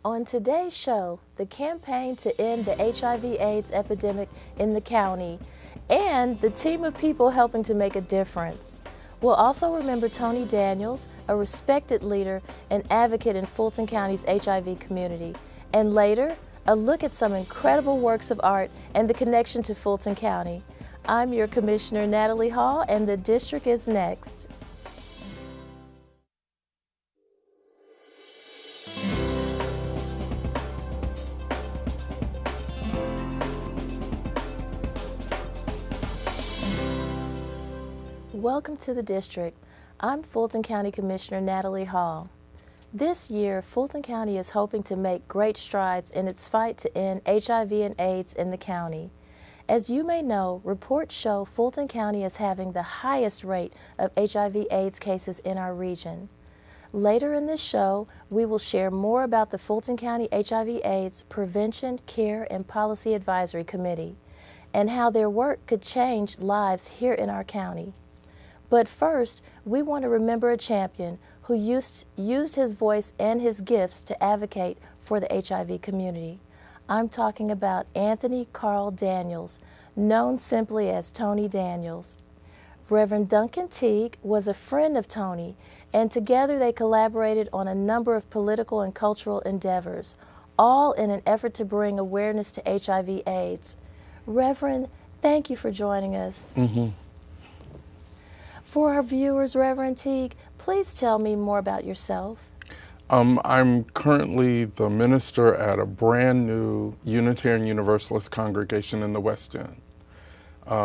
On today's show, the campaign to end the HIV/AIDS epidemic in the county and the team of people helping to make a difference. We'll also remember Tony Daniels, a respected leader and advocate in Fulton County's HIV community. And later, a look at some incredible works of art and the connection to Fulton County. I'm your Commissioner Natalie Hall, and the district is next. Welcome to the district. I'm Fulton County Commissioner Natalie Hall. This year, Fulton County is hoping to make great strides in its fight to end HIV and AIDS in the county. As you may know, reports show Fulton County is having the highest rate of HIV/AIDS cases in our region. Later in this show, we will share more about the Fulton County HIV/AIDS Prevention, Care, and Policy Advisory Committee and how their work could change lives here in our county. But first, we want to remember a champion who used his voice and his gifts to advocate for the HIV community. I'm talking about Anthony Carl Daniels, known simply as Tony Daniels. Rev Don Teague was a friend of Tony, and together they collaborated on a number of political and cultural endeavors, all in an effort to bring awareness to HIV/AIDS. Reverend, thank you for joining us. For our viewers, Reverend Teague, please tell me more about yourself. I'm currently the minister at a brand new Unitarian Universalist congregation in the West End.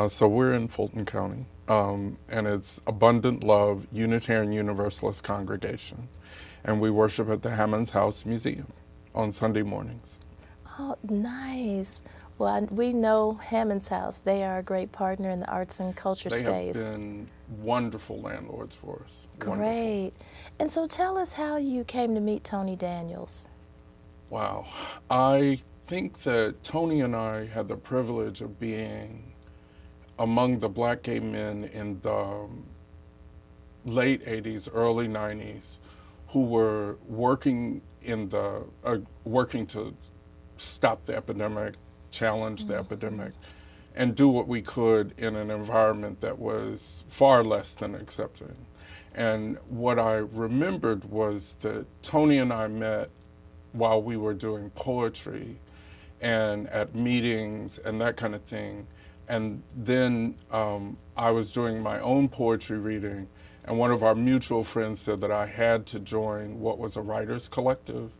So we're in Fulton County, and it's Abundant Love Unitarian Universalist congregation. And we worship at the Hammond's House Museum on Sunday mornings. Oh, nice. Well, we know Hammond's House. They are a great partner in the arts and culture space. They have been wonderful landlords for us. Great. Wonderful. And so tell us how you came to meet Tony Daniels. Wow. I think that Tony and I had the privilege of being among the black gay men in the late 80s, early 90s, who were working to stop the epidemic, challenge the epidemic, and do what we could in an environment that was far less than accepting. And what I remembered was that Tony and I met while we were doing poetry and at meetings and that kind of thing. And then I was doing my own poetry reading, and one of our mutual friends said that I had to join what was a writers collective.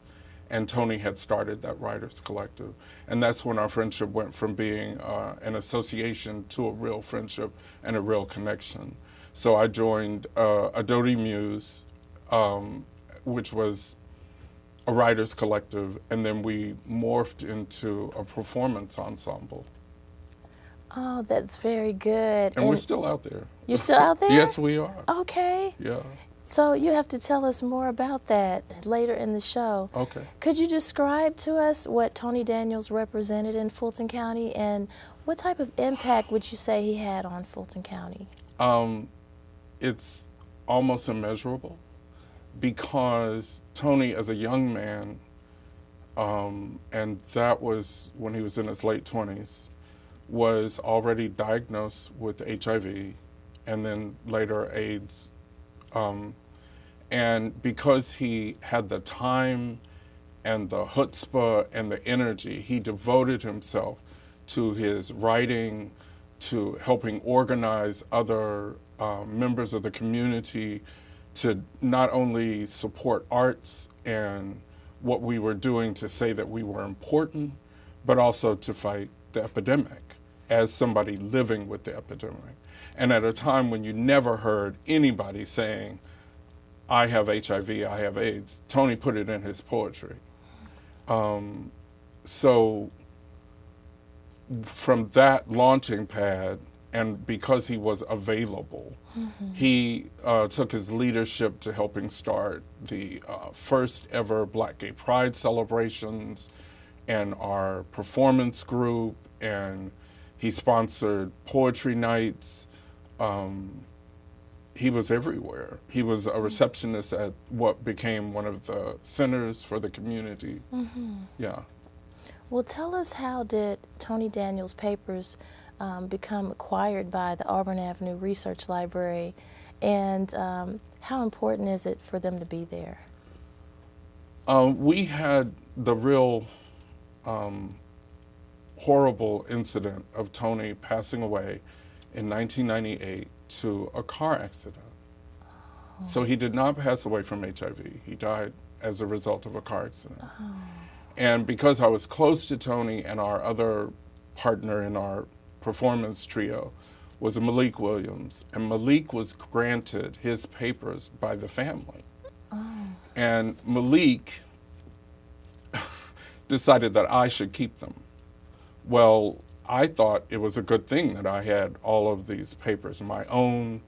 And Tony had started that writers collective. And that's when our friendship went from being an association to a real friendship and a real connection. So I joined Adodi Muse, which was a writers collective, and then we morphed into a performance ensemble. Oh, that's very good. And we're still out there. You're still out there? Yes, we are. Okay. Yeah. So you have to tell us more about that later in the show. Okay. Could you describe to us what Tony Daniels represented in Fulton County, and what type of impact would you say he had on Fulton County? It's almost immeasurable, because Tony, as a young man, and that was when he was in his late 20s, was already diagnosed with HIV and then later AIDS. And because he had the time and the chutzpah and the energy, he devoted himself to his writing, to helping organize other members of the community to not only support arts and what we were doing to say that we were important, but also to fight the epidemic as somebody living with the epidemic. And at a time when you never heard anybody saying, I have HIV, I have AIDS, Tony put it in his poetry. So from that launching pad, and because he was available, he took his leadership to helping start the first ever Black Gay Pride celebrations and our performance group, and he sponsored poetry nights. he was everywhere. He was a receptionist at what became one of the centers for the community. Yeah. Well, tell us, how did Tony Daniels' papers become acquired by the Auburn Avenue Research Library, and how important is it for them to be there? We had the real horrible incident of Tony passing away in 1998 to a car accident. So he did not pass away from HIV. He died as a result of a car accident. And because I was close to Tony, and our other partner in our performance trio was Malik Williams, and Malik was granted his papers by the family. And Malik decided that I should keep them. Well, I thought it was a good thing that I had all of these papers, my own,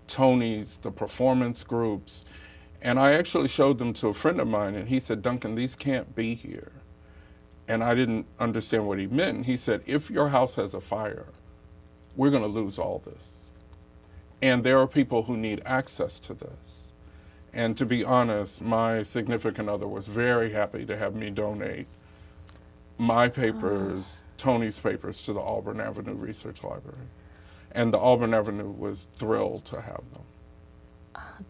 Tony's, the performance groups. And I actually showed them to a friend of mine, and he said, "Duncan, these can't be here." And I didn't understand what he meant. He said, "If your house has a fire, we're going to lose all this. And there are people who need access to this." And to be honest, my significant other was very happy to have me donate my papers, Tony's papers, to the Auburn Avenue Research Library. And the Auburn Avenue was thrilled to have them.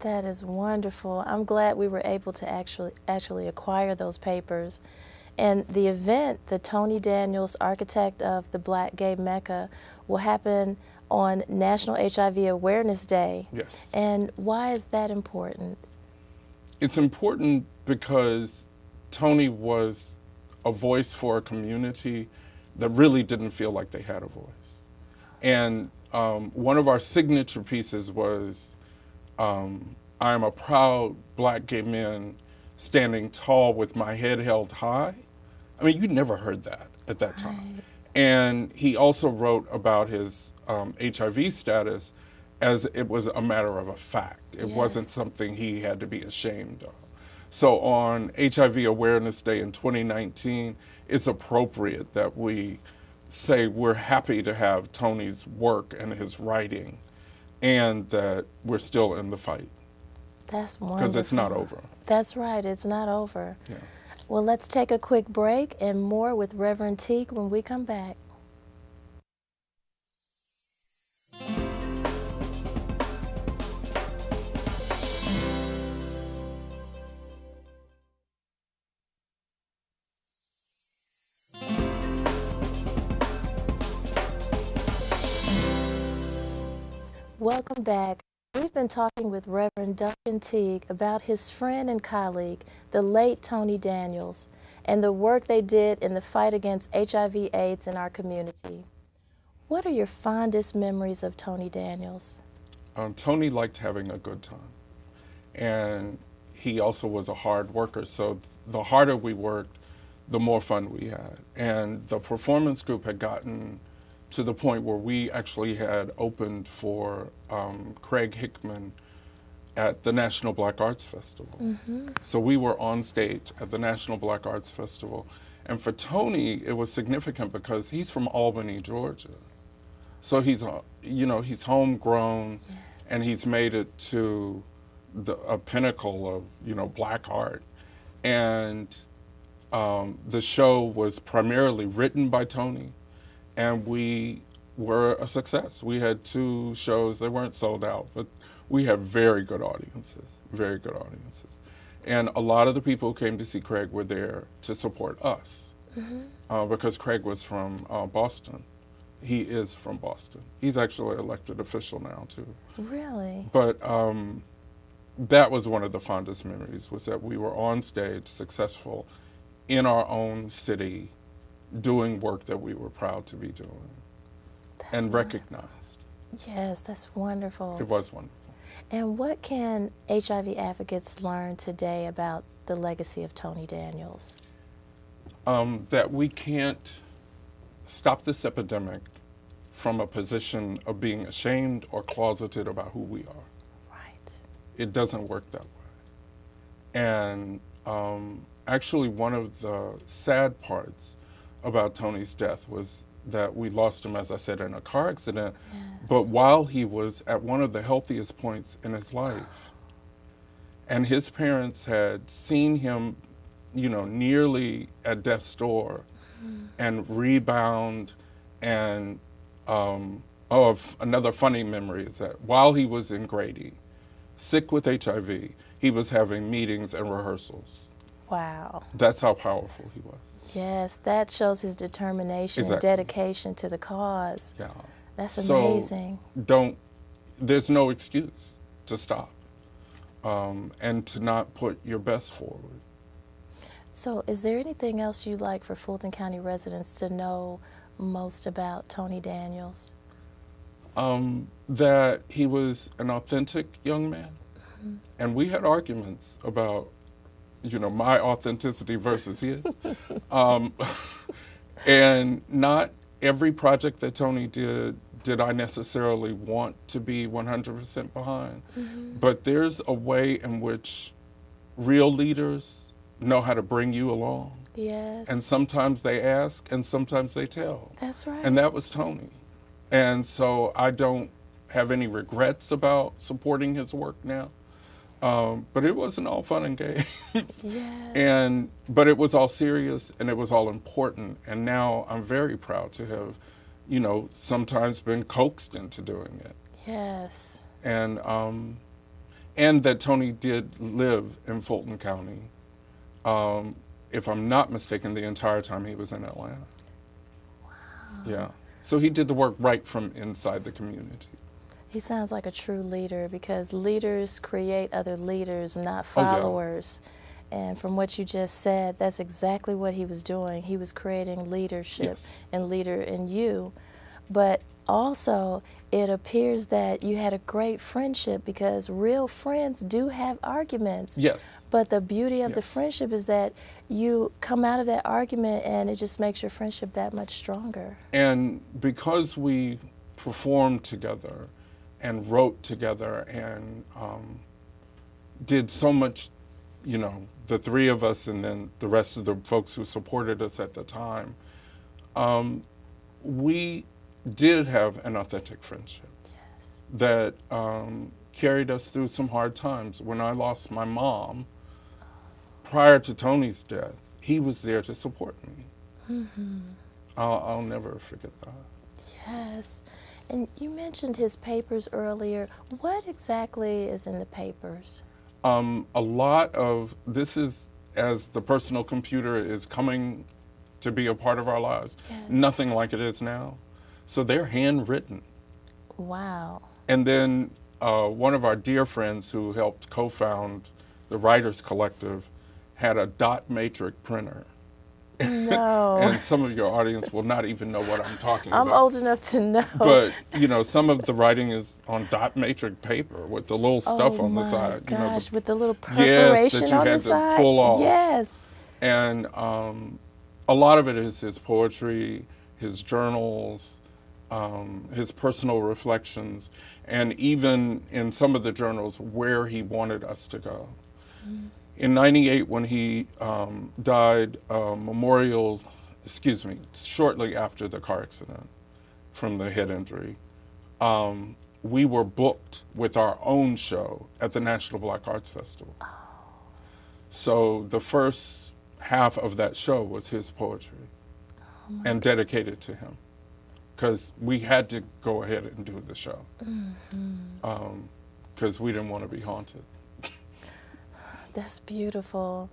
That is wonderful. I'm glad we were able to actually acquire those papers. And the event, the Tony Daniels, Architect of the Black Gay Mecca, will happen on National HIV Awareness Day. Yes. And why is that important? It's important because Tony was a voice for a community that really didn't feel like they had a voice. And one of our signature pieces was, "I am a proud Black gay man standing tall with my head held high." I mean, you never heard that at that time. And he also wrote about his HIV status as it was a matter of a fact. It wasn't something he had to be ashamed of. So on HIV Awareness Day in 2019, it's appropriate that we say we're happy to have Tony's work and his writing, and that we're still in the fight. That's wonderful. Because it's not over. That's right, it's not over. Yeah. Well, let's take a quick break, and more with Reverend Teague when we come back. Welcome back. We've been talking with Reverend Don Teague about his friend and colleague, the late Tony Daniels, and the work they did in the fight against HIV/AIDS in our community. What are your fondest memories of Tony Daniels? Tony liked having a good time. And he also was a hard worker. So the harder we worked, the more fun we had. And the performance group had gotten to the point where we actually had opened for Craig Hickman at the National Black Arts Festival. So we were on stage at the National Black Arts Festival. And for Tony, it was significant because he's from Albany, Georgia. So he's, he's homegrown, and he's made it to a pinnacle of, Black art. And the show was primarily written by Tony, and we were a success. We had 2 shows. They weren't sold out, but we had very good audiences, very good audiences. And a lot of the people who came to see Craig were there to support us, because Craig was from Boston. He is from Boston. He's actually an elected official now, too. Really? But that was one of the fondest memories, was that we were on stage, successful, in our own city, doing work that we were proud to be doing. And recognized. Yes, that's wonderful. It was wonderful. And what can HIV advocates learn today about the legacy of Tony Daniels? That we can't stop this epidemic from a position of being ashamed or closeted about who we are. Right. It doesn't work that way. And actually, one of the sad parts about Tony's death was that we lost him, as I said, in a car accident, Yes. but while he was at one of the healthiest points in his life. And his parents had seen him, nearly at death's door and rebound. And another funny memory is that while he was in Grady, sick with HIV, he was having meetings and rehearsals. Wow. That's how powerful he was. Yes, that shows his determination and Exactly. dedication to the cause. Yeah. That's So amazing. there's no excuse to stop and to not put your best forward. So is there anything else you'd like for Fulton County residents to know most about Tony Daniels? That he was an authentic young man. And we had arguments about, my authenticity versus his. And not every project that Tony did I necessarily want to be 100% behind. But there's a way in which real leaders know how to bring you along. Yes. And sometimes they ask and sometimes they tell. That's right. And that was Tony. And so I don't have any regrets about supporting his work now. But it wasn't all fun and games. Yes. But it was all serious and it was all important. And now I'm very proud to have, sometimes been coaxed into doing it. Yes. And that Tony did live in Fulton County, if I'm not mistaken, the entire time he was in Atlanta. Wow. Yeah. So he did the work right from inside the community. He sounds like a true leader because leaders create other leaders, not Oh, yeah. followers. And from what you just said, that's exactly what he was doing. He was creating leadership Yes. and leader in you. But also, it appears that you had a great friendship because real friends do have arguments. Yes. But the beauty of the Yes. friendship is that you come out of that argument and it just makes your friendship that much stronger. And because we performed together and wrote together and did so much, the three of us and then the rest of the folks who supported us at the time, we did have an authentic friendship. Yes. That carried us through some hard times. When I lost my mom, prior to Tony's death, he was there to support me. I'll never forget that. Yes. And you mentioned his papers earlier. What exactly is in the papers? A lot of this is, as the personal computer is coming to be a part of our lives, Yes. nothing like it is now. So they're handwritten. Wow. And then one of our dear friends who helped co-found the Writers Collective had a dot matrix printer. No. And some of your audience will not even know what I'm talking I'm about. old enough to know. But, some of the writing is on dot matrix paper with the little stuff on the side. Oh my gosh, with the little Yes, perforation that you on the had to side. pull off. Yes. And a lot of it is his poetry, his journals, his personal reflections, and even in some of the journals where he wanted us to go. In '98, when he died, shortly after the car accident from the head injury, we were booked with our own show at the National Black Arts Festival. So the first half of that show was his poetry and dedicated to him, because we had to go ahead and do the show because we didn't want to be haunted. That's beautiful.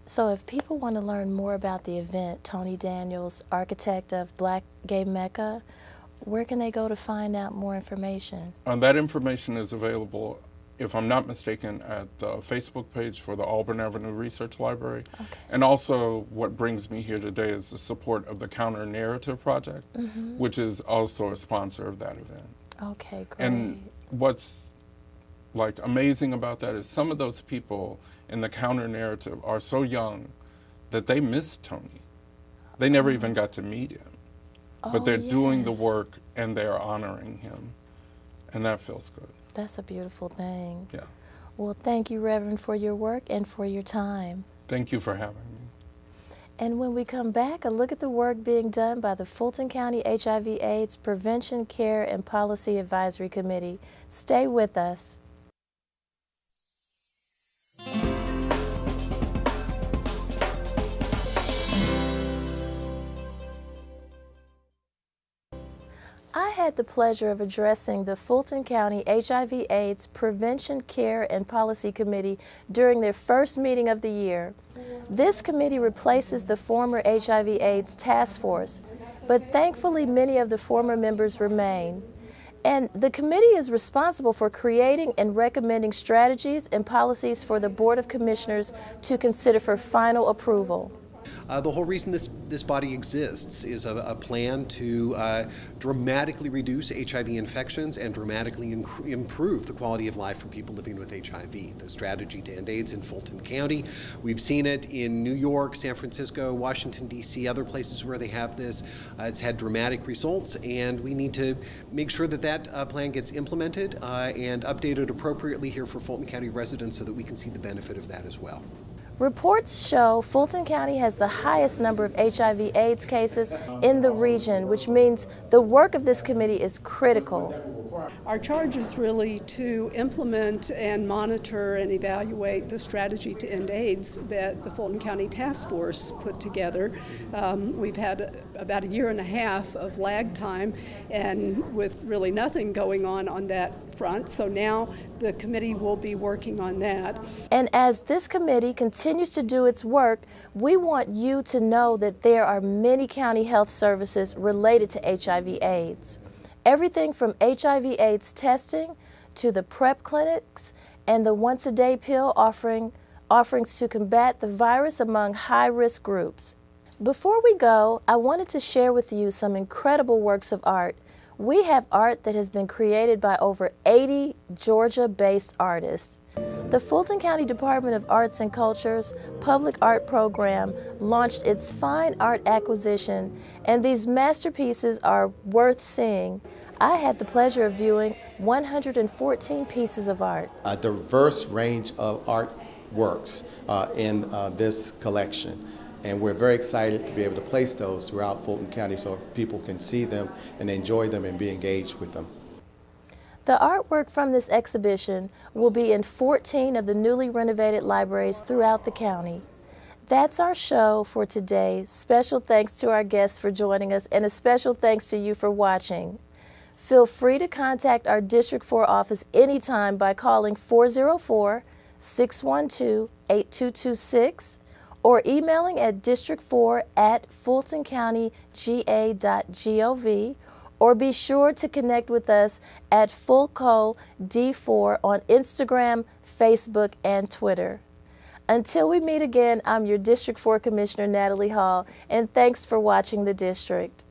So if people want to learn more about the event, Tony Daniels, architect of Black Gay Mecca, where can they go to find out more information? That information is available, if I'm not mistaken, at the Facebook page for the Auburn Avenue Research Library. Okay. And also, what brings me here today is the support of the Counter Narrative Project, which is also a sponsor of that event. Okay, great. And what's amazing about that is some of those people in the counter narrative are so young that they missed Tony. They never even got to meet him. But they're doing the yes. work and they're honoring him. And that feels good. That's a beautiful thing. Yeah. Well, thank you, Reverend, for your work and for your time. Thank you for having me. And when we come back, a look at the work being done by the Fulton County HIV/AIDS Prevention, Care, and Policy Advisory Committee. Stay with us. I had the pleasure of addressing the Fulton County HIV/AIDS Prevention, Care, and Policy Committee during their first meeting of the year. This committee replaces the former HIV/AIDS Task Force, but thankfully many of the former members remain. And the committee is responsible for creating and recommending strategies and policies for the Board of Commissioners to consider for final approval. The whole reason this body exists is a plan to dramatically reduce HIV infections and dramatically improve the quality of life for people living with HIV. The strategy to end AIDS in Fulton County. We've seen it in New York, San Francisco, Washington, D.C., other places where they have this. It's had dramatic results, and we need to make sure that that plan gets implemented and updated appropriately here for Fulton County residents so that we can see the benefit of that as well. Reports show Fulton County has the highest number of HIV/AIDS cases in the region, which means the work of this committee is critical. Our charge is really to implement and monitor and evaluate the strategy to end AIDS that the Fulton County Task Force put together. We've had about a year and a half of lag time, and with really nothing going on that front. So now the committee will be working on that. And as this committee continues to do its work, we want you to know that there are many county health services related to HIV/AIDS. Everything from HIV/AIDS testing to the PrEP clinics and the once-a-day pill offerings to combat the virus among high-risk groups. Before we go, I wanted to share with you some incredible works of art. We have art that has been created by over 80 Georgia-based artists. The Fulton County Department of Arts and Culture's Public Art Program launched its Fine Art Acquisition, and these masterpieces are worth seeing. I had the pleasure of viewing 114 pieces of art. A diverse range of art works in this collection. And we're very excited to be able to place those throughout Fulton County so people can see them and enjoy them and be engaged with them. The artwork from this exhibition will be in 14 of the newly renovated libraries throughout the county. That's our show for today. Special thanks to our guests for joining us, and a special thanks to you for watching. Feel free to contact our District 4 office anytime by calling 404-612-8226 or emailing at district4@fultoncountyga.gov, or be sure to connect with us at FulcoD4 on Instagram, Facebook, and Twitter. Until we meet again, I'm your District 4 Commissioner Natalie Hall, and thanks for watching the District.